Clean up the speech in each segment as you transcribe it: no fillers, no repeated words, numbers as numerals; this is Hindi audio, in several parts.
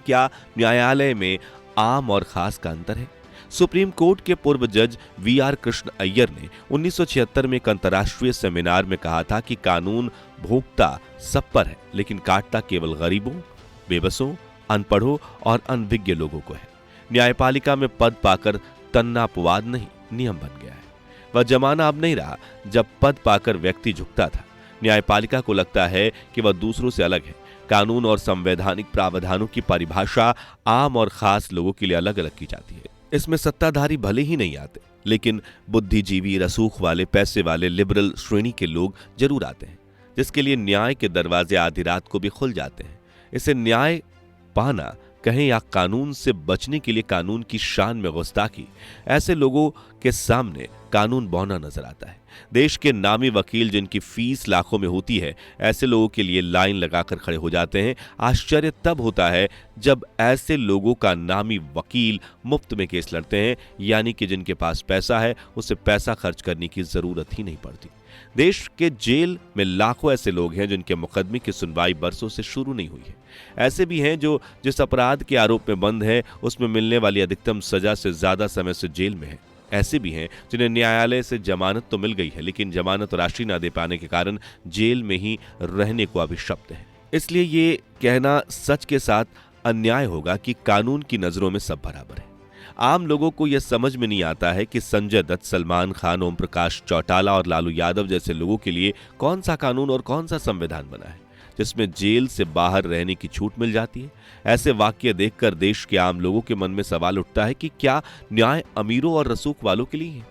क्या न्यायालय में आम और खास का अंतर है? सुप्रीम कोर्ट के पूर्व जज वी.आर. कृष्ण अय्यर ने 1976 में एक अंतर्राष्ट्रीय सेमिनार में कहा था कि कानून भोगता सब पर है, लेकिन काटता केवल गरीबों, बेबसों, अनपढ़ों और अनभिज्ञ लोगों को है। न्यायपालिका में पद पाकर तन्ना अपवाद नहीं, नियम बन गया है। वह जमाना अब नहीं रहा जब पद पाकर व्यक्ति झुकता था। न्यायपालिका को लगता है कि वह दूसरों से अलग है। कानून और संवैधानिक प्रावधानों की परिभाषा आम और खास लोगों के लिए अलग अलग की जाती है। इसमें सत्ताधारी भले ही नहीं आते, लेकिन बुद्धिजीवी, रसूख वाले, पैसे वाले, लिबरल श्रेणी के लोग जरूर आते हैं, जिसके लिए न्याय के दरवाजे आधी रात को भी खुल जाते हैं। इसे न्याय पाना कहें या कानून से बचने के लिए कानून की शान में गुस्ताखी, ऐसे लोगों के सामने कानून बौना नजर आता है। देश के नामी वकील जिनकी फीस लाखों में होती है, ऐसे लोगों के लिए लाइन लगाकर खड़े हो जाते हैं। आश्चर्य तब होता है जब ऐसे लोगों का नामी वकील मुफ्त में केस लड़ते हैं, यानी कि जिनके पास पैसा है उसे पैसा खर्च करने की जरूरत ही नहीं पड़ती। देश के जेल में लाखों ऐसे लोग हैं जिनके मुकदमे की सुनवाई बरसों से शुरू नहीं हुई है। ऐसे भी हैं जो जिस अपराध के आरोप में बंद है उसमें मिलने वाली अधिकतम सजा से ज्यादा समय से जेल में है। ऐसे भी हैं जिन्हें न्यायालय से जमानत तो मिल गई है, लेकिन जमानत राशि न दे पाने के कारण जेल में ही रहने को अभिशप्त है। इसलिए ये कहना सच के साथ अन्याय होगा कि कानून की नजरों में सब बराबर है। आम लोगों को यह समझ में नहीं आता है कि संजय दत्त, सलमान खान, ओम प्रकाश चौटाला और लालू यादव जैसे लोगों के लिए कौन सा कानून और कौन सा संविधान बना है जिसमें जेल से बाहर रहने की छूट मिल जाती है। ऐसे वाक्य देखकर देश के आम लोगों के मन में सवाल उठता है कि क्या न्याय अमीरों और रसूख वालों के लिए है?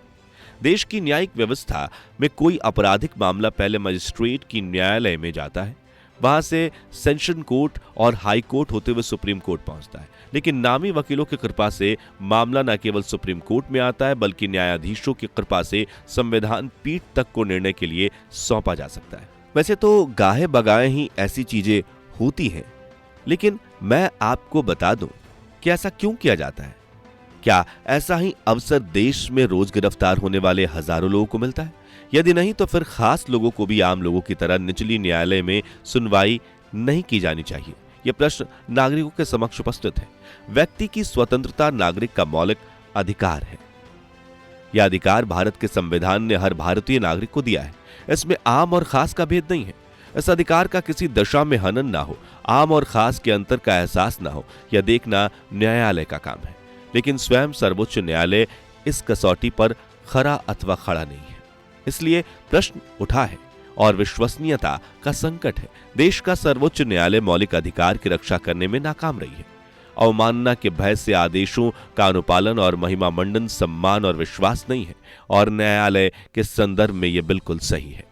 देश की न्यायिक व्यवस्था में कोई आपराधिक मामला पहले मजिस्ट्रेट की न्यायालय में जाता है, वहां से सेशन कोर्ट और हाई कोर्ट होते हुए सुप्रीम कोर्ट पहुंचता है। लेकिन नामी वकीलों की कृपा से मामला न केवल सुप्रीम कोर्ट में आता है, बल्कि न्यायाधीशों की कृपा से संविधान पीठ तक को निर्णय के लिए सौंपा जा सकता है। वैसे तो गाहे बगाए ही ऐसी चीजें होती हैं, लेकिन मैं आपको बता दूं कि ऐसा क्यों किया जाता है। क्या ऐसा ही अवसर देश में रोज गिरफ्तार होने वाले हजारों लोगों को मिलता है? यदि नहीं तो फिर खास लोगों को भी आम लोगों की तरह निचली न्यायालय में सुनवाई नहीं की जानी चाहिए? यह प्रश्न नागरिकों के समक्ष उपस्थित है। व्यक्ति की स्वतंत्रता नागरिक का मौलिक अधिकार है। यह अधिकार भारत के संविधान ने हर भारतीय नागरिक को दिया है। इसमें आम और खास का भेद नहीं है। इस अधिकार का किसी दशा में हनन ना हो, आम और खास के अंतर का एहसास ना हो, यह देखना न्यायालय का काम है। लेकिन स्वयं सर्वोच्च न्यायालय इस कसौटी पर खरा अथवा खड़ा नहीं है। इसलिए प्रश्न उठा है और विश्वसनीयता का संकट है। देश का सर्वोच्च न्यायालय मौलिक अधिकार की रक्षा करने में नाकाम रही है। अवमानना के भय से आदेशों का अनुपालन और महिमा मंडन सम्मान और विश्वास नहीं है, और न्यायालय के संदर्भ में यह बिल्कुल सही है।